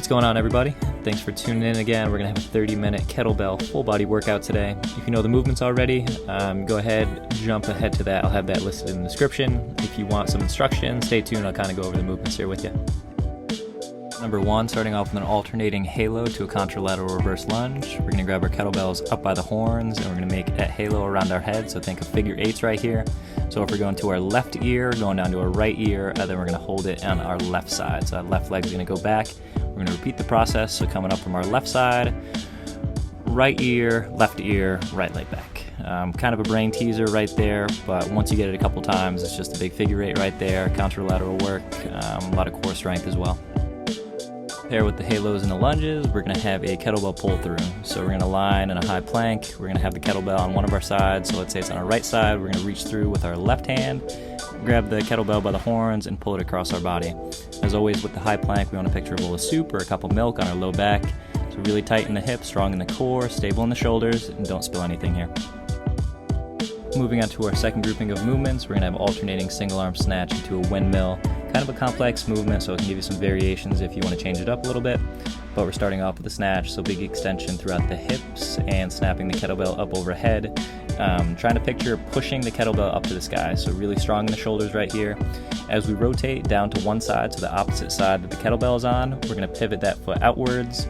What's going on, everybody? Thanks for tuning in again. We're going to have a 30-minute kettlebell full body workout today. If you know the movements already, go ahead, jump ahead to that. I'll have that listed in the description. If you want some instructions, stay tuned. I'll kind of go over the movements here with you. Number 1, starting off with an alternating halo to a contralateral reverse lunge. We're going to grab our kettlebells up by the horns and we're going to make that halo around our head. So think of figure 8s right here. So if we're going to our left ear, going down to our right ear, and then we're going to hold it on our left side. So that left leg is going to go back. We're going to repeat the process. So coming up from our left side, right ear, right leg back. Kind of a brain teaser right there, but once you get it a couple times, it's just a big figure 8 right there. Contralateral work, a lot of core strength as well. Pair with the halos and the lunges, we're going to have a kettlebell pull through. So we're going to line in a high plank. We're going to have the kettlebell on one of our sides. So let's say it's on our right side. We're going to reach through with our left hand, grab the kettlebell by the horns, and pull it across our body. As always with the high plank, we want to picture a bowl of soup or a cup of milk on our low back. So really tighten the hips, strong in the core, stable in the shoulders, and don't spill anything here. Moving on to our second grouping of movements, we're going to have alternating single arm snatch into a windmill. Kind of a complex movement, so it can give you some variations if you want to change it up a little bit. But we're starting off with a snatch, so big extension throughout the hips and snapping the kettlebell up overhead. Trying to picture pushing the kettlebell up to the sky, so really strong in the shoulders right here. As we rotate down to one side, so the opposite side that the kettlebell is on, we're going to pivot that foot outwards,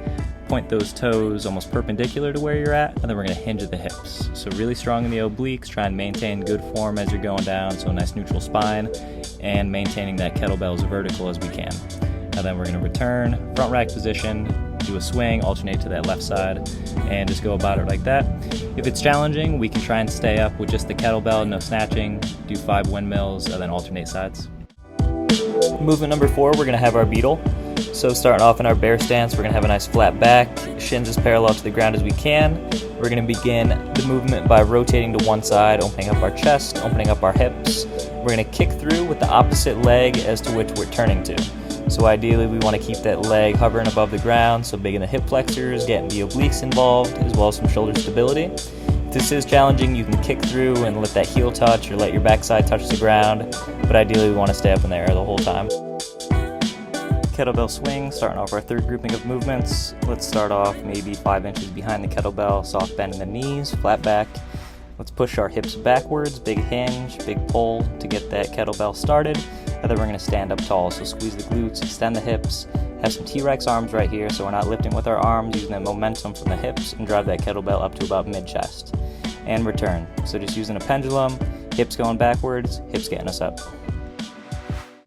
point those toes almost perpendicular to where you're at, and then we're going to hinge at the hips. So really strong in the obliques, try and maintain good form as you're going down, so a nice neutral spine, and maintaining that kettlebell as vertical as we can. And then we're going to return, front rack position, do a swing, alternate to that left side, and just go about it like that. If it's challenging, we can try and stay up with just the kettlebell, no snatching, do 5 windmills, and then alternate sides. Movement number 4, we're going to have our Beatle. So starting off in our bear stance, we're going to have a nice flat back, shins as parallel to the ground as we can. We're going to begin the movement by rotating to one side, opening up our chest, opening up our hips. We're going to kick through with the opposite leg as to which we're turning to. So ideally we want to keep that leg hovering above the ground, so big in the hip flexors, getting the obliques involved, as well as some shoulder stability. If this is challenging, you can kick through and let that heel touch or let your backside touch the ground, but ideally we want to stay up in the air the whole time. Kettlebell swing, starting off our third grouping of movements. Let's start off maybe 5 inches behind the kettlebell, soft bend in the knees, flat back. Let's push our hips backwards, big hinge, big pull to get that kettlebell started. And then we're going to stand up tall, so squeeze the glutes, extend the hips, have some T-Rex arms right here, so we're not lifting with our arms, using that momentum from the hips, and drive that kettlebell up to about mid-chest. And return, so just using a pendulum, hips going backwards, hips getting us up.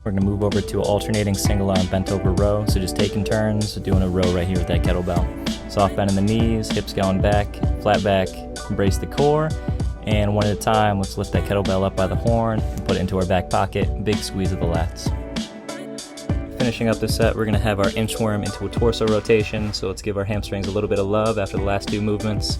We're going to move over to an alternating single arm bent over row, so just taking turns, doing a row right here with that kettlebell. Soft bend in the knees, hips going back, flat back, embrace the core, and one at a time, let's lift that kettlebell up by the horn and put it into our back pocket, big squeeze of the lats. Finishing up the set, we're going to have our inchworm into a torso rotation, so let's give our hamstrings a little bit of love after the last 2 movements.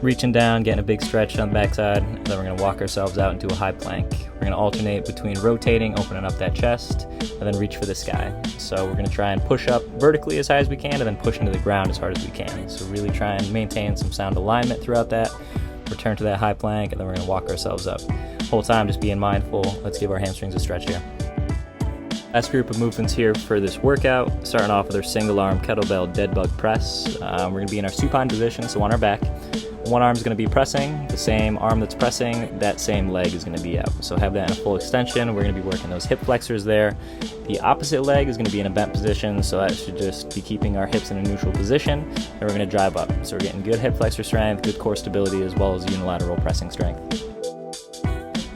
Reaching down, getting a big stretch on the backside, and then we're going to walk ourselves out into a high plank. We're going to alternate between rotating, opening up that chest, and then reach for the sky. So we're going to try and push up vertically as high as we can, and then push into the ground as hard as we can. So really try and maintain some sound alignment throughout that. Return to that high plank, and then we're going to walk ourselves up. Whole time just being mindful. Let's give our hamstrings a stretch here. Last group of movements here for this workout, starting off with our single arm kettlebell dead bug press. We're going to be in our supine position, so on our back. One arm is going to be pressing, the same arm that's pressing, that same leg is going to be out. So have that in a full extension. We're going to be working those hip flexors there. The opposite leg is going to be in a bent position, so that should just be keeping our hips in a neutral position. And we're going to drive up. So we're getting good hip flexor strength, good core stability, as well as unilateral pressing strength.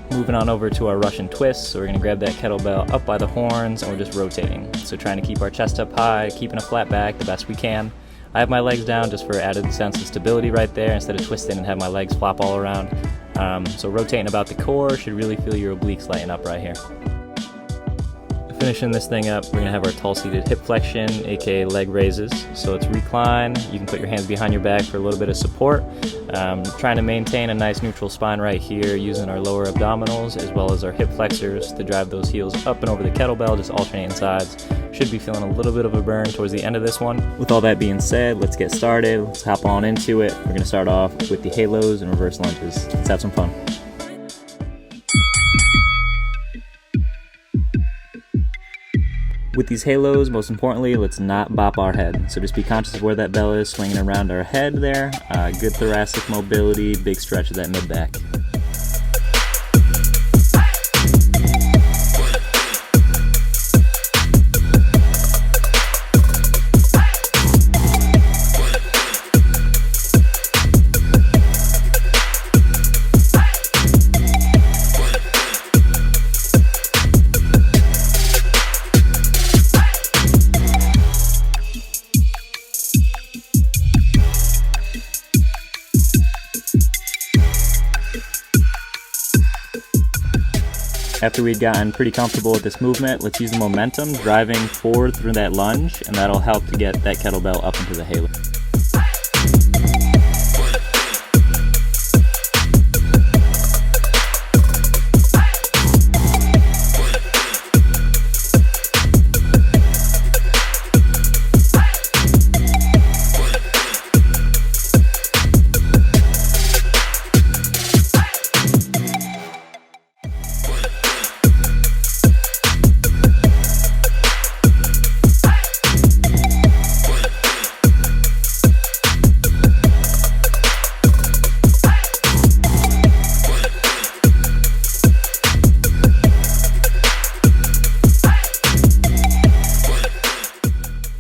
Moving on over to our Russian twist, so we're going to grab that kettlebell up by the horns and we're just rotating. So trying to keep our chest up high, keeping a flat back the best we can. I have my legs down just for added sense of stability right there instead of twisting and have my legs flop all around. So rotating about the core should really feel your obliques lighten up right here. Finishing this thing up, we're going to have our tall seated hip flexion, aka leg raises. So it's recline, you can put your hands behind your back for a little bit of support. Trying to maintain a nice neutral spine right here using our lower abdominals as well as our hip flexors to drive those heels up and over the kettlebell, just alternating sides. Should be feeling a little bit of a burn towards the end of this one. With all that being said, let's get started. Let's hop on into it. We're going to start off with the halos and reverse lunges. Let's have some fun. With these halos, most importantly, let's not bop our head. So just be conscious of where that bell is, swinging around our head there. Good thoracic mobility, big stretch of that mid-back. After we've gotten pretty comfortable with this movement, let's use the momentum driving forward through that lunge, and that'll help to get that kettlebell up into the halo.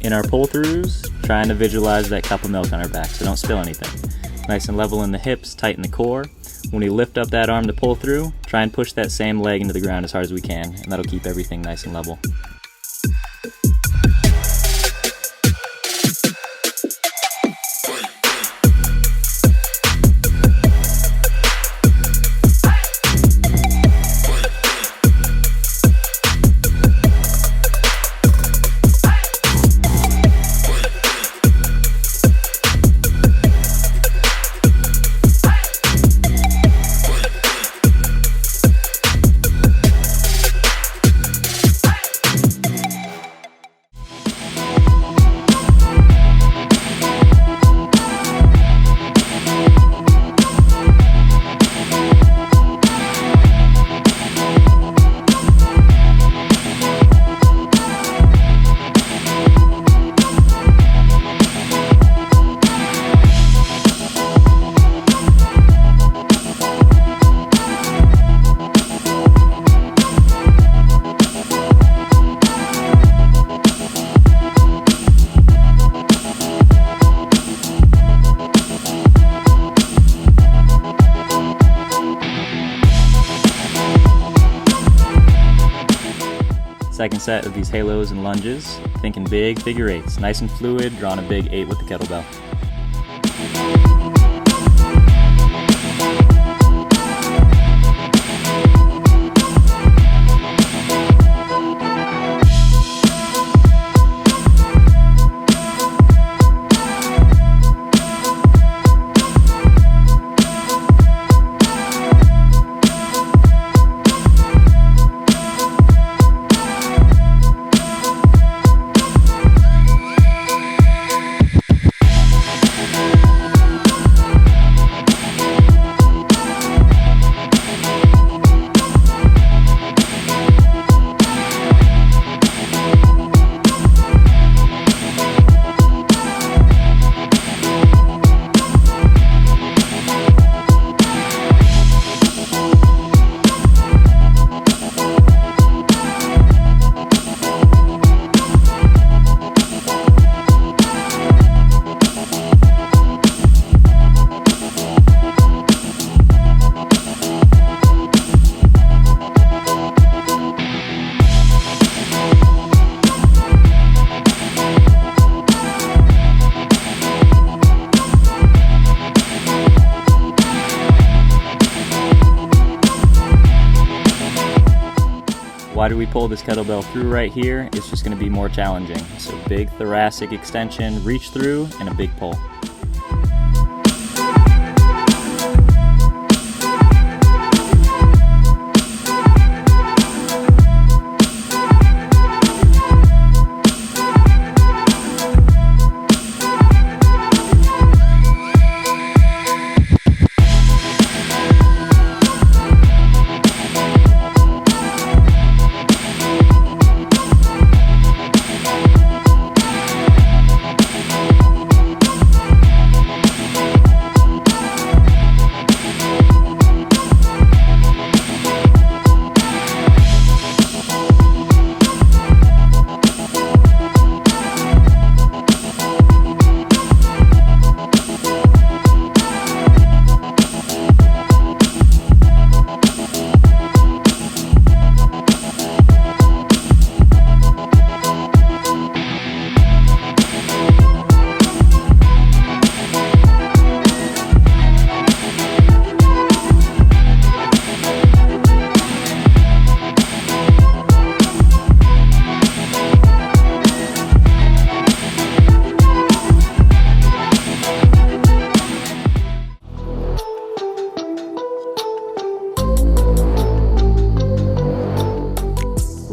In our pull-throughs, trying to visualize that cup of milk on our back so don't spill anything. Nice and level in the hips, tighten the core. When we lift up that arm to pull through, try and push that same leg into the ground as hard as we can, and that'll keep everything nice and level. Second set of these halos and lunges, thinking big figure eights, nice and fluid, drawing a big 8 with the kettlebell. Why do we pull this kettlebell through right here? It's just going to be more challenging. So big thoracic extension, reach through, and a big pull.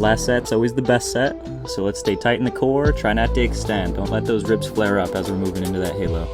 Last set's always the best set, so let's stay tight in the core, try not to extend. Don't let those ribs flare up as we're moving into that halo.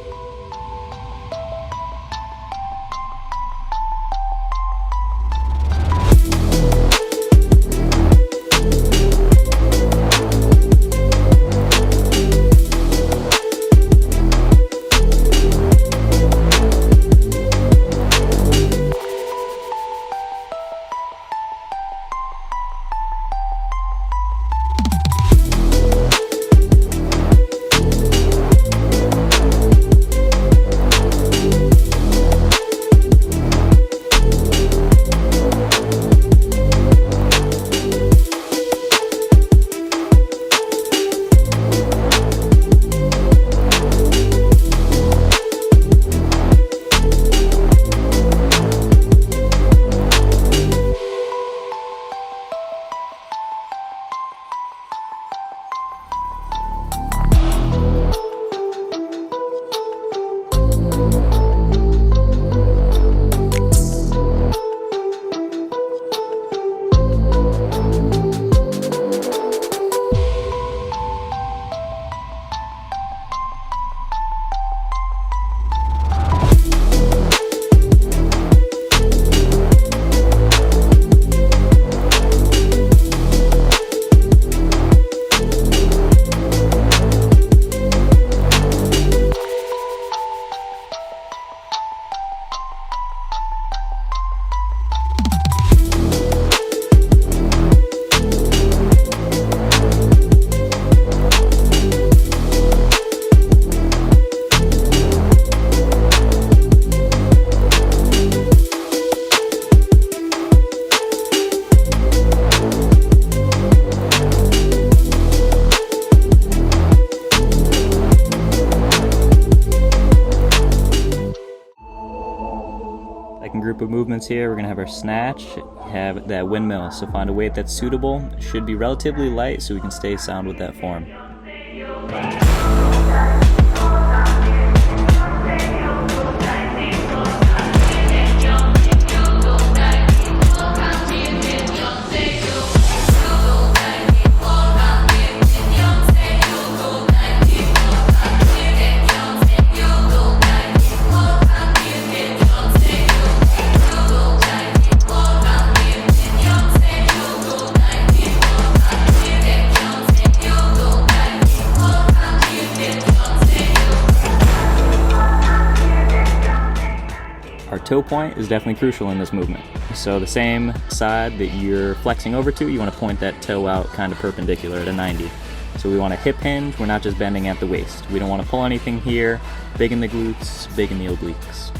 Second group of movements here, we're going to have our snatch, have that windmill. So find a weight that's suitable. It should be relatively light so we can stay sound with that form. Our toe point is definitely crucial in this movement. So the same side that you're flexing over to, you want to point that toe out kind of perpendicular at a 90. So we want a hip hinge, we're not just bending at the waist. We don't want to pull anything here, big in the glutes, big in the obliques.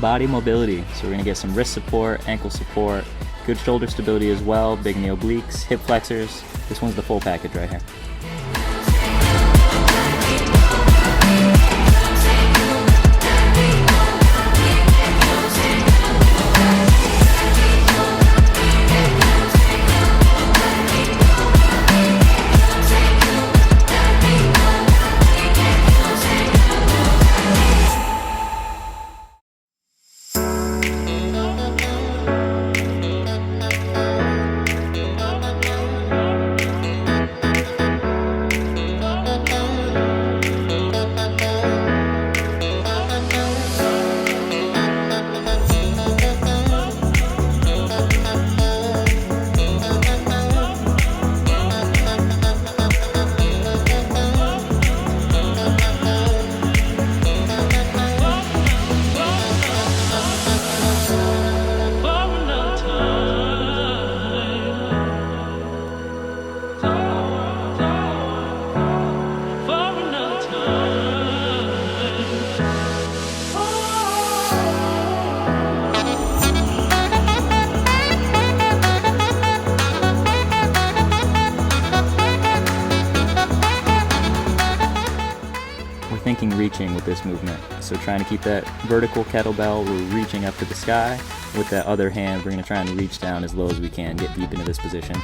Body mobility, so we're going to get some wrist support, ankle support, good shoulder stability as well, big in the obliques, hip flexors. This one's the full package right here. this movement. So trying to keep that vertical kettlebell, we're reaching up to the sky. With that other hand, we're going to try and reach down as low as we can, get deep into this position.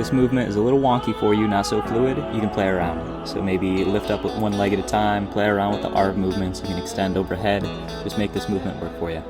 This movement is a little wonky for you, not so fluid. You can play around. So maybe lift up with one leg at a time, play around with the arm movements. You can extend overhead. Just make this movement work for you.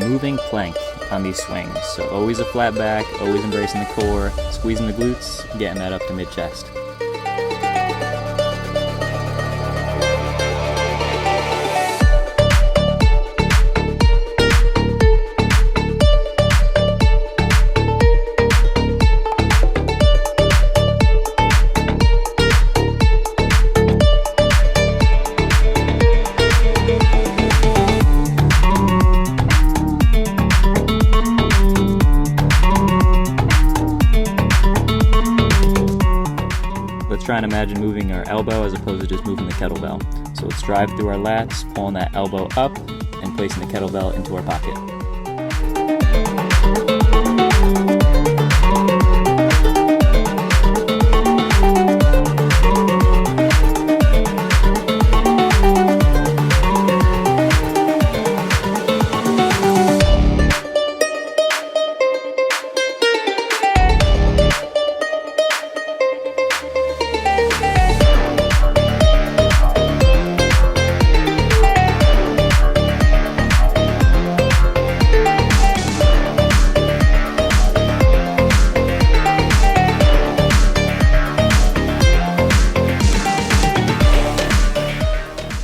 moving plank on these swings. So always a flat back, always embracing the core, squeezing the glutes, getting that up to mid-chest. Try and imagine moving our elbow as opposed to just moving the kettlebell. So let's drive through our lats, pulling that elbow up and placing the kettlebell into our pocket.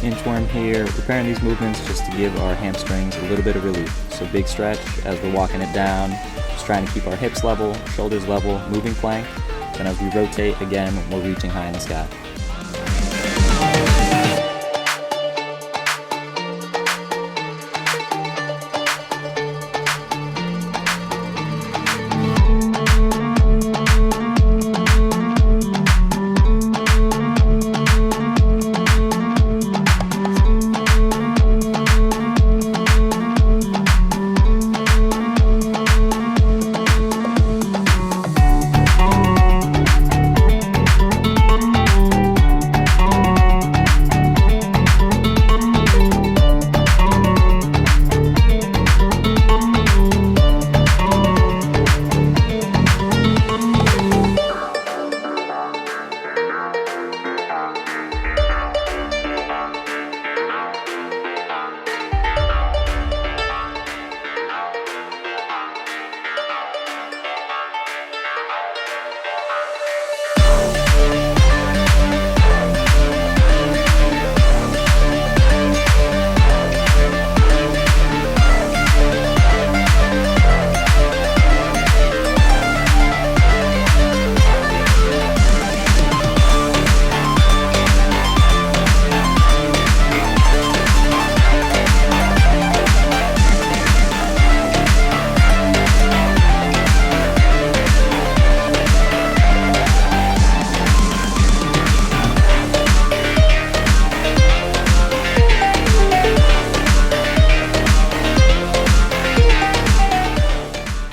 Inchworm here, preparing these movements just to give our hamstrings a little bit of relief. So big stretch as we're walking it down, just trying to keep our hips level, shoulders level, moving plank. Then as we rotate again, we're reaching high in the sky.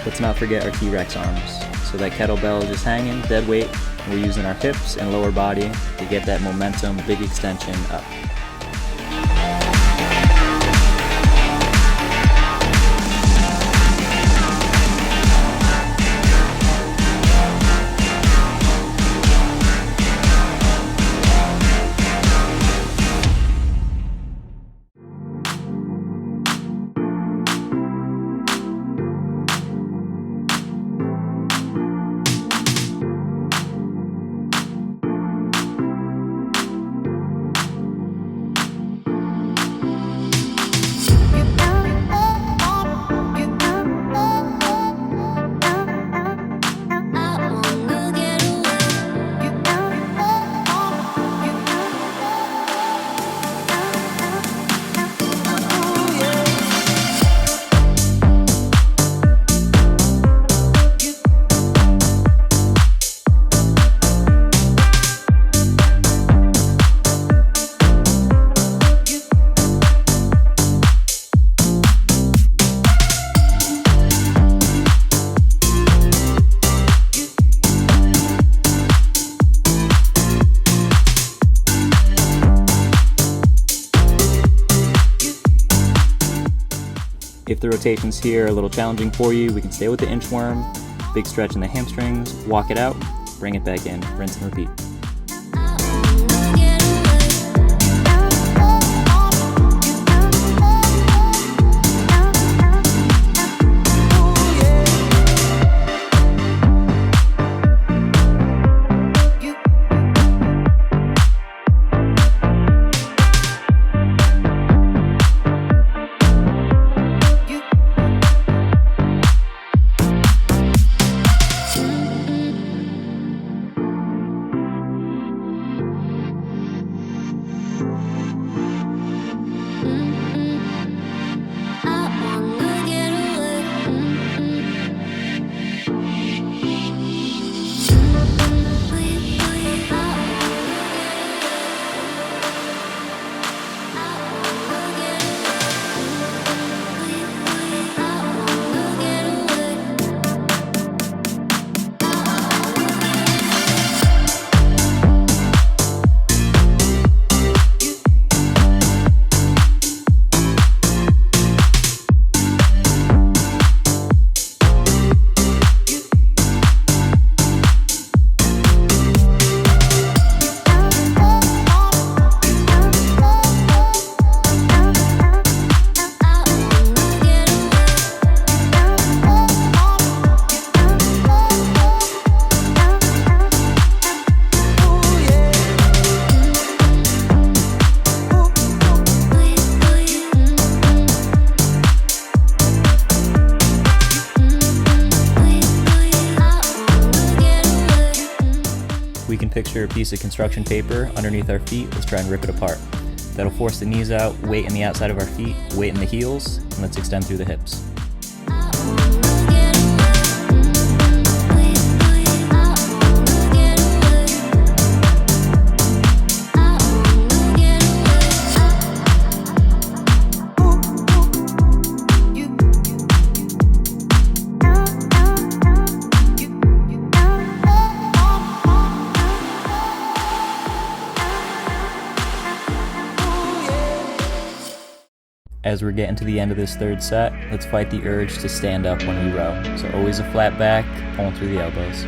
Let's not forget our T-Rex arms. So that kettlebell is just hanging, dead weight, and we're using our hips and lower body to get that momentum, big extension up. If the rotations here are a little challenging for you, we can stay with the inchworm, big stretch in the hamstrings, walk it out, bring it back in, rinse and repeat. picture a piece of construction paper underneath our feet. Let's try and rip it apart. That'll force the knees out, weight in the outside of our feet, weight in the heels, and let's extend through the hips. As we're getting to the end of this third set, let's fight the urge to stand up when we row. So always a flat back, pulling through the elbows.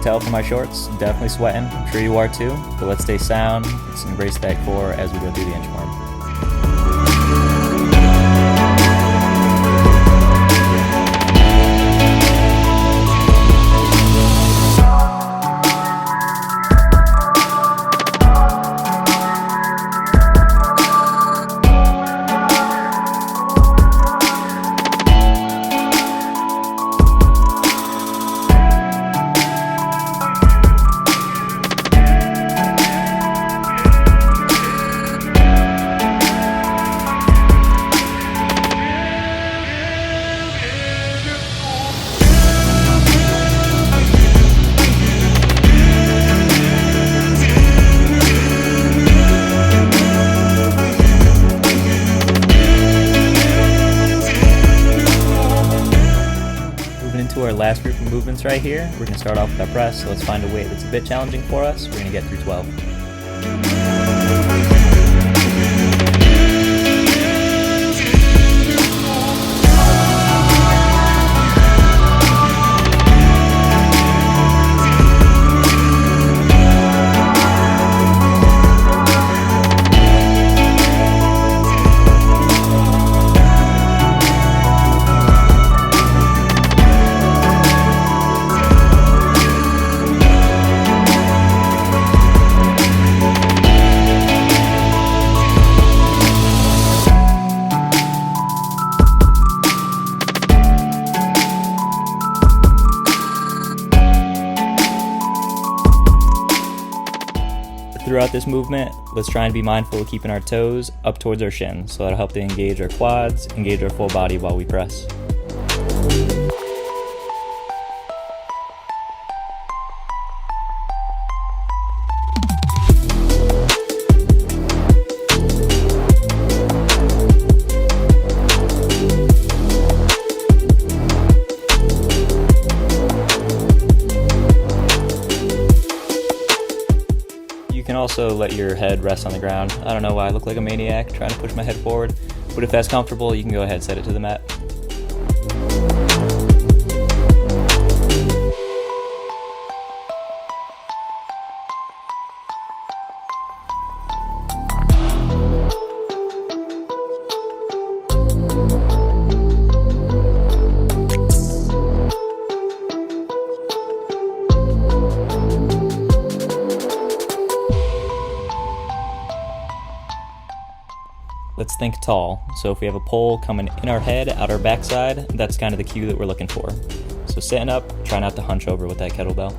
Tell from my shorts, definitely sweating. I'm sure you are too, but let's stay sound. Let's embrace that core as we go through the inchworm. Our last group of movements right here. We're going to start off with our press, so let's find a weight that's a bit challenging for us. We're going to get through 12. Throughout this movement, let's try and be mindful of keeping our toes up towards our shins, so that'll help to engage our quads, engage our full body while we press. You can also let your head rest on the ground. I don't know why I look like a maniac trying to push my head forward, but if that's comfortable, you can go ahead and set it to the mat. Let's think tall. So if we have a pole coming in our head, out our backside, that's kind of the cue that we're looking for. So sitting up, try not to hunch over with that kettlebell.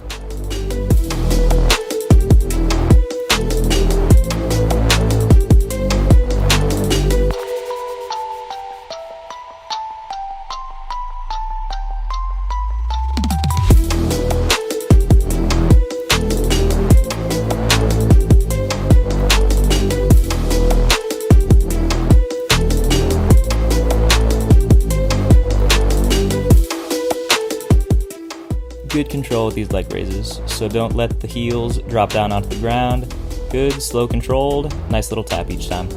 Good control with these leg raises, so don't let the heels drop down onto the ground. Good, slow controlled, nice little tap each time.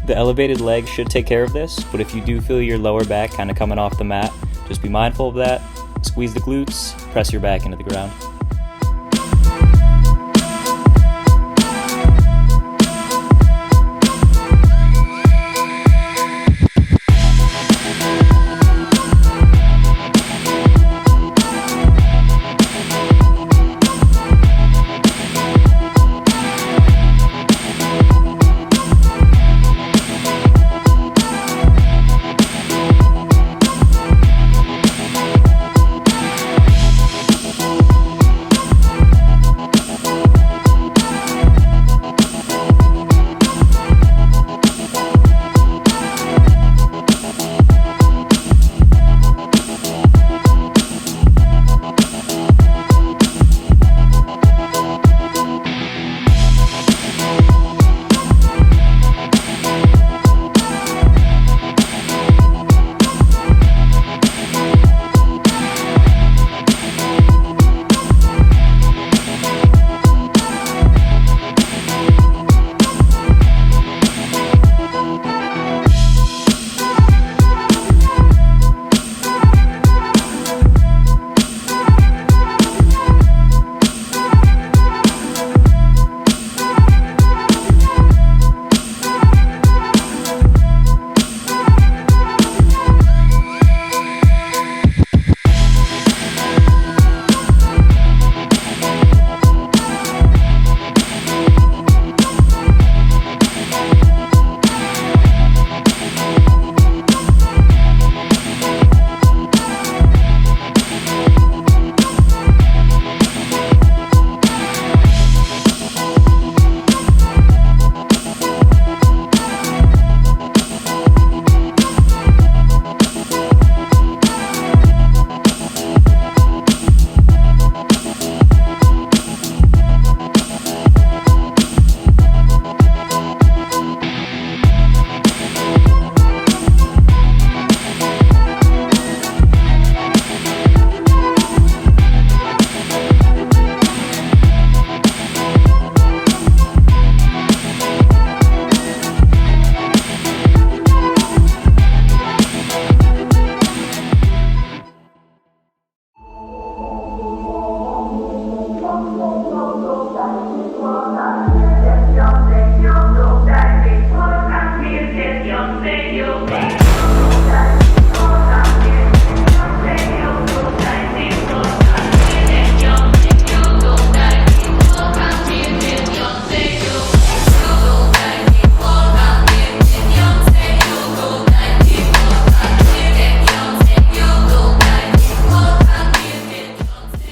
The elevated leg should take care of this, but if you do feel your lower back kind of coming off the mat, just be mindful of that. Squeeze the glutes, press your back into the ground.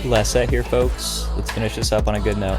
Last set here, folks. Let's finish this up on a good note.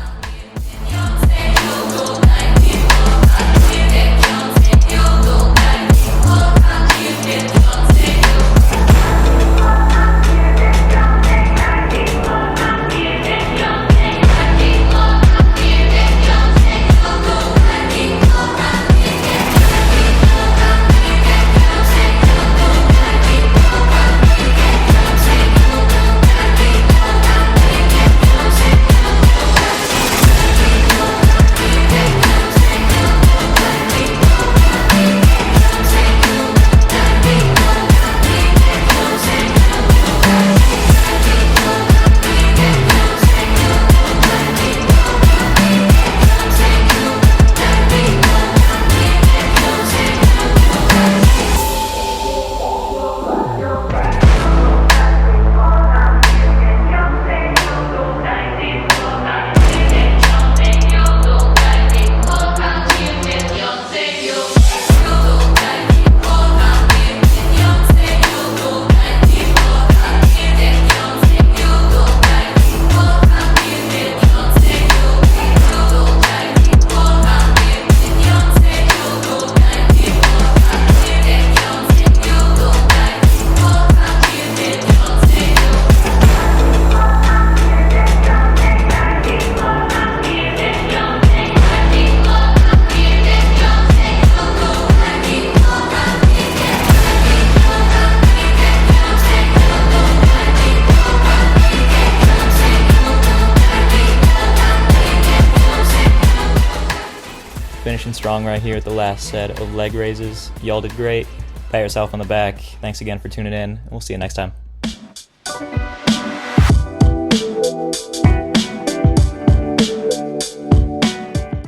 finishing strong right here at the last set of leg raises. Y'all did great. Pat yourself on the back. Thanks again for tuning in. We'll see you next time.